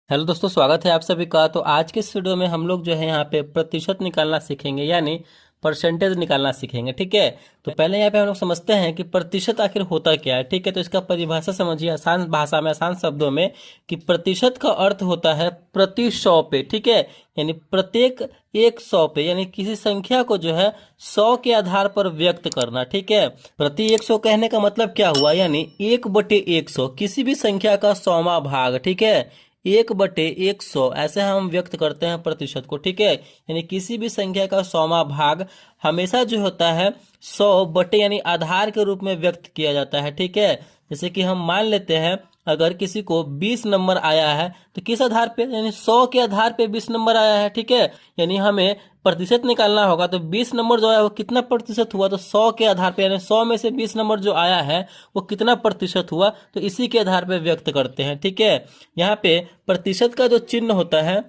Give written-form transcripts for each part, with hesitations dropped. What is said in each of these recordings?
Hello दोस्तों, स्वागत है आप सभी का। तो आज के इस वीडियो में हम लोग जो है यहाँ पे प्रतिशत निकालना सीखेंगे, यानी परसेंटेज निकालना सीखेंगे। ठीक है, तो पहले यहाँ पे हम लोग समझते हैं कि प्रतिशत आखिर होता क्या है। ठीक है, तो इसका परिभाषा समझिए आसान भाषा में, आसान शब्दों में, कि प्रतिशत का अर्थ होता है प्रति 100 पे। ठीक है, यानी प्रत्येक 100 पे, यानी किसी संख्या को जो है 100 के आधार पर व्यक्त करना। ठीक है, प्रति 100 कहने का मतलब क्या हुआ, यानी 1/100 किसी भी संख्या का 100वां भाग। ठीक है, 1/100 ऐसे हम व्यक्त करते हैं प्रतिशत को। ठीक है, यानी किसी भी संख्या का 100वां भाग हमेशा जो होता है 100 यानी आधार के रूप में व्यक्त किया जाता है। ठीक है, जैसे कि हम मान लेते हैं अगर किसी को 20 नंबर आया है तो किस आधार पे, यानी 100 के आधार पे 20 नंबर आया है। ठीक है, यानी हमें प्रतिशत निकालना होगा तो 20 नंबर जो है वो कितना प्रतिशत हुआ, तो 100 के आधार पे, यानी 100 में से 20 नंबर जो आया है वो कितना प्रतिशत हुआ, तो इसी के आधार पे व्यक्त करते हैं। ठीक है, यहाँ पे प्रतिशत का जो चिन्ह होता है,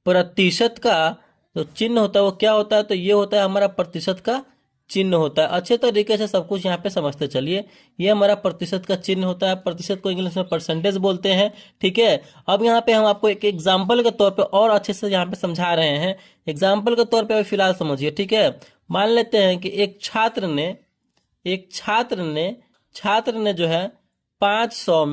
प्रतिशत का जो चिन्ह होता है वो क्या होता है, तो ये होता है हमारा प्रतिशत का चिन्ह होता है। अच्छे तरीके से सब कुछ यहाँ पे समझते चलिए। ये हमारा प्रतिशत का चिन्ह होता है, प्रतिशत को इंग्लिश में परसेंटेज बोलते हैं। ठीक है, अब यहाँ पे हम आपको एक एग्जाम्पल के तौर पे और अच्छे से यहाँ पे समझा रहे हैं। एग्जाम्पल के तौर पे अभी फिलहाल समझिए। ठीक है, मान लेते हैं कि एक छात्र ने जो है 500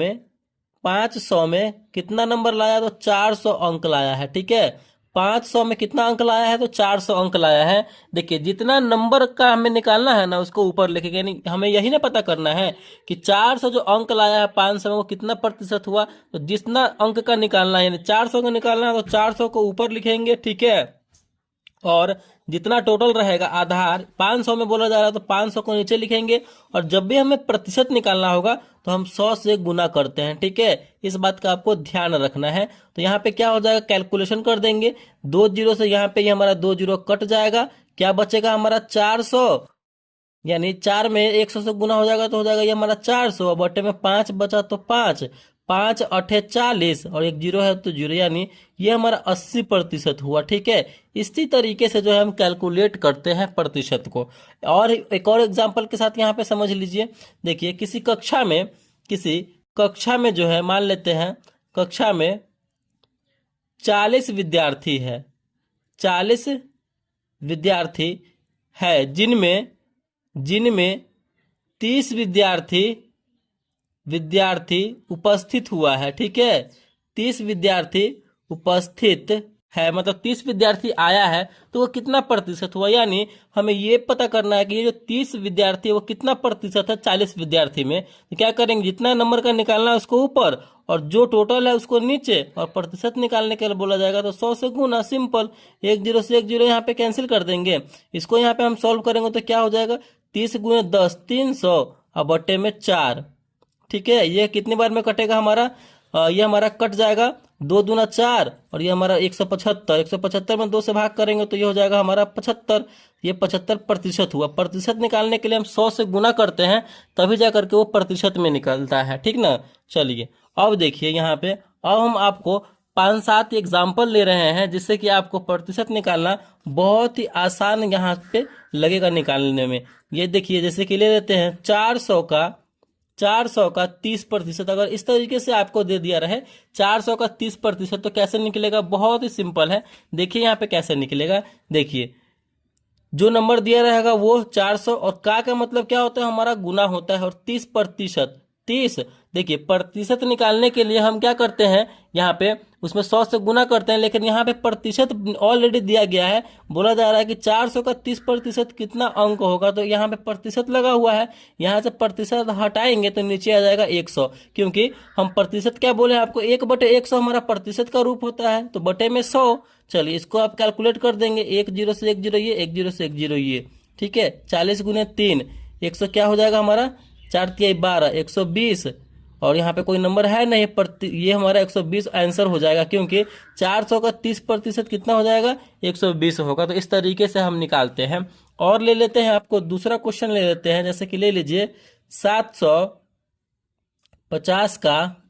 में कितना नंबर लाया, तो 400 अंक लाया है। ठीक है, 500 में कितना अंक लाया है, तो 400 अंक लाया है। देखिए, जितना नंबर का हमें निकालना है ना उसको ऊपर लिखेंगे, यानी हमें यही ना पता करना है कि 400 जो अंक लाया है 500 में वो कितना प्रतिशत हुआ। तो जितना अंक का निकालना है, यानी 400 का निकालना है, तो 400 को ऊपर लिखेंगे। ठीक है, और जितना टोटल रहेगा आधार 500 में बोला जा रहा है तो 500 को नीचे लिखेंगे। और जब भी हमें प्रतिशत निकालना होगा तो हम 100 से गुना करते हैं। ठीक है, इस बात का आपको ध्यान रखना है। तो यहाँ पे क्या हो जाएगा, कैलकुलेशन कर देंगे। 2 जीरो से यहाँ पे ये हमारा 2 जीरो कट जाएगा, क्या बचेगा हमारा 400, यानी 4 में 100 से गुना हो जाएगा तो हो जाएगा ये हमारा 400, बटे में 5 बचा तो 5, 5 अठे 40 और एक जीरो है तो जीरो, यानी ये हमारा 80% हुआ। ठीक है, इसी तरीके से जो है हम कैलकुलेट करते हैं प्रतिशत को। और एक और एग्जांपल के साथ यहाँ पे समझ लीजिए। देखिए, किसी कक्षा में जो है मान लेते हैं कक्षा में 40 विद्यार्थी है, 40 विद्यार्थी है, जिनमें जिनमें 30 विद्यार्थी विद्यार्थी उपस्थित हुआ है। ठीक है, 30 विद्यार्थी उपस्थित है, मतलब 30 विद्यार्थी आया है तो वो कितना प्रतिशत हुआ, यानी हमें ये पता करना है कि ये जो 30 विद्यार्थी है वो कितना प्रतिशत है 40 विद्यार्थी में। तो क्या करेंगे, जितना नंबर का निकालना है उसको ऊपर और जो टोटल है उसको नीचे, और प्रतिशत निकालने के लिए बोला जाएगा तो 100 से गुना, सिंपल। एक जीरो से एक जीरो यहाँ पे कैंसिल कर देंगे। इसको यहाँ पे हम सॉल्व करेंगे तो क्या हो जाएगा, 30 गुने 10 300 और बट्टे में 4। ठीक है, ये कितनी बार में कटेगा हमारा, ये हमारा कट जाएगा 2 दूना 4 और ये हमारा 175, 175 में 2 से भाग करेंगे तो ये हो जाएगा हमारा 75। ये 75% हुआ। प्रतिशत निकालने के लिए हम 100 से गुना करते हैं तभी जा करके वो प्रतिशत में निकलता है। ठीक ना, चलिए अब देखिए यहाँ पे, अब हम आपको 5-7 एग्जाम्पल ले रहे हैं जिससे कि आपको प्रतिशत निकालना बहुत ही आसान यहाँ पे लगेगा निकालने में। ये देखिए, जैसे कि ले लेते हैं 400 का 30%। अगर इस तरीके से आपको दे दिया रहे 400 का 30%, तो कैसे निकलेगा, बहुत ही सिंपल है। देखिए यहाँ पे कैसे निकलेगा। देखिए, जो नंबर दिया रहेगा वो 400, और का मतलब क्या होता है, हमारा गुना होता है, और 30%, 30। देखिए, प्रतिशत निकालने के लिए हम क्या करते हैं, यहाँ पे उसमें 100 से गुना करते हैं, लेकिन यहाँ पे प्रतिशत ऑलरेडी दिया गया है। बोला जा रहा है कि 400 का 30% कितना अंक होगा, तो यहाँ पे प्रतिशत लगा हुआ है। यहाँ से प्रतिशत हटाएंगे तो नीचे आ जाएगा 100, क्योंकि हम प्रतिशत क्या बोले आपको, 1/100 हमारा प्रतिशत का रूप होता है, तो बटे में 100। चलिए इसको आप कैलकुलेट कर देंगे, एक जीरो से एक जीरो ये, एक जीरो से एक जीरो ये। ठीक है, 40 गुने 3, 100 क्या हो जाएगा हमारा, 4 तिया 12, 120। और यहाँ पे कोई नंबर है नहीं, ये हमारा 120 आंसर हो जाएगा, क्योंकि 400 का 30% कितना हो जाएगा, 120 होगा। तो इस तरीके से हम निकालते हैं। और ले लेते हैं, आपको दूसरा क्वेश्चन ले लेते हैं, जैसे कि ले लीजिए 750 का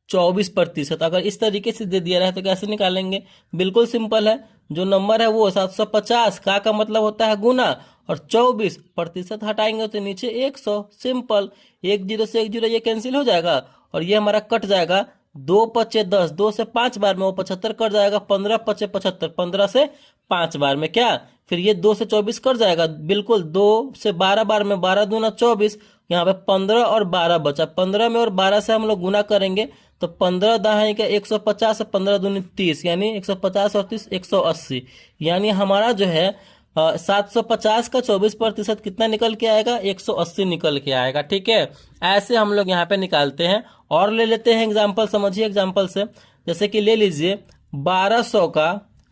24%। अगर इस तरीके से दे दिया रहा है तो कैसे निकालेंगे, बिल्कुल सिंपल है। जो नंबर है वो 750, का मतलब होता है गुना, और 24% हटाएंगे तो नीचे 100, सिंपल। एक जीरो से एक जीरो ये कैंसिल हो जाएगा और ये हमारा कट जाएगा 2 पचे 10, 2 से 5 बार में वो 75 कट जाएगा, 15 पचे 75, 15 से 5 बार में क्या, फिर ये 2 से 24 कट जाएगा, बिल्कुल 2 से 12 बार में, 12 दूना 24, यहाँ पे 15 और 12 बचा, 15 में और 12 से हम लोग गुना करेंगे तो 15 दहाई का 150, 15 दूनी 30, यानी 150 और 30 180, यानी हमारा जो है 750 का 24% कितना निकल के आएगा, 180 निकल के आएगा। ठीक है, ऐसे हम लोग यहाँ पे निकालते हैं। और ले लेते हैं एग्जाम्पल, समझिए एग्जाम्पल से, जैसे कि ले लीजिए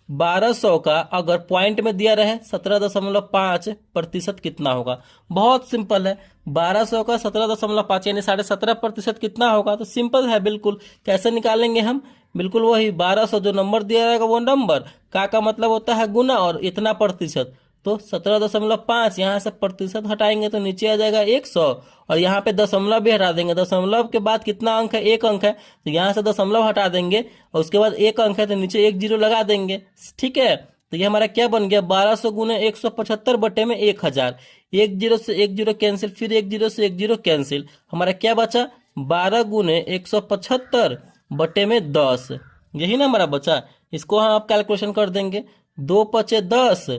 1200 का अगर पॉइंट में दिया रहे 17.5% कितना होगा। बहुत सिंपल है, 1200 का 17.5 यानी 17.5% कितना होगा, तो सिंपल है बिल्कुल। कैसे निकालेंगे हम, बिल्कुल वही 1200 जो नंबर दिया रहेगा वो नंबर का मतलब होता है गुना और इतना प्रतिशत, तो 17.5 यहाँ से प्रतिशत हटाएंगे तो नीचे आ जाएगा 100, और यहाँ पे दशमलव भी हटा देंगे। दशमलव के बाद कितना अंक है, 1 अंक है, तो यहाँ से दशमलव हटा देंगे और उसके बाद 1 अंक है तो नीचे 1 जीरो लगा देंगे। ठीक है, तो ये हमारा क्या बन गया, 1200 गुने 175 बटे में 1000, 1 जीरो से 1 जीरो कैंसिल, फिर 1 जीरो से 1 जीरो कैंसिल, हमारा क्या बचा, 12 गुने 175 बटे में 10, यही ना हमारा बचा। इसको हम आप कैलकुलेशन कर देंगे, 2 पचे 10,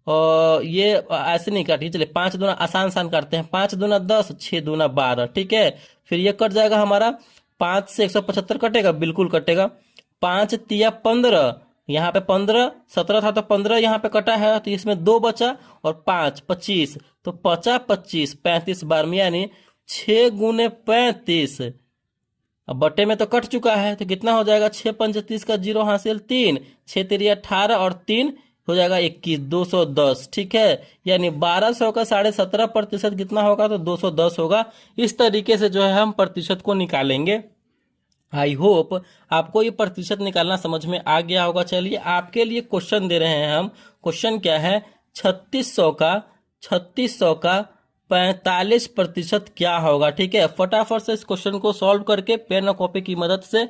और ये ऐसे नहीं काटिए, चलिए 5 दूना आसान काटते हैं, 5 दूना 10, 6 दूना 12। ठीक है, फिर ये कट जाएगा हमारा, 5 से 175 कटेगा, बिल्कुल कटेगा, 5 तिया 15, यहाँ पे 15, 17 था तो 15 यहाँ पे कटा है, तो इसमें 2 बचा और 5 25, तो 50 25 35 बार में, यानी 6 गुने 35, अब बटे में तो कट चुका है तो कितना हो जाएगा, 6 पंच 30 का 0 हासिल 3, 6 तेरी 18 और 3 हो जाएगा 21, 210। ठीक है, यानी 1200 का 17.5% कितना होगा, तो 210 होगा। इस तरीके से जो है हम प्रतिशत को निकालेंगे। आई होप आपको ये प्रतिशत निकालना समझ में आ गया होगा। चलिए आपके लिए क्वेश्चन दे रहे हैं हम। क्वेश्चन क्या है, 3600 का 45% क्या होगा। ठीक है, फटाफट से इस क्वेश्चन को सॉल्व करके पेन और कॉपी की मदद से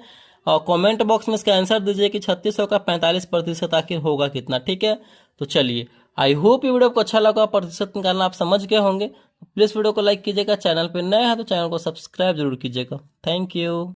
और कमेंट बॉक्स में इसका आंसर दीजिए कि 3600 का 45% आखिर होगा कितना। ठीक है, तो चलिए आई होप ये वीडियो को अच्छा लगा, प्रतिशत निकालना आप समझ गए होंगे। प्लीज वीडियो को लाइक कीजिएगा, चैनल पर नए हैं तो चैनल को सब्सक्राइब जरूर कीजिएगा। Thank you.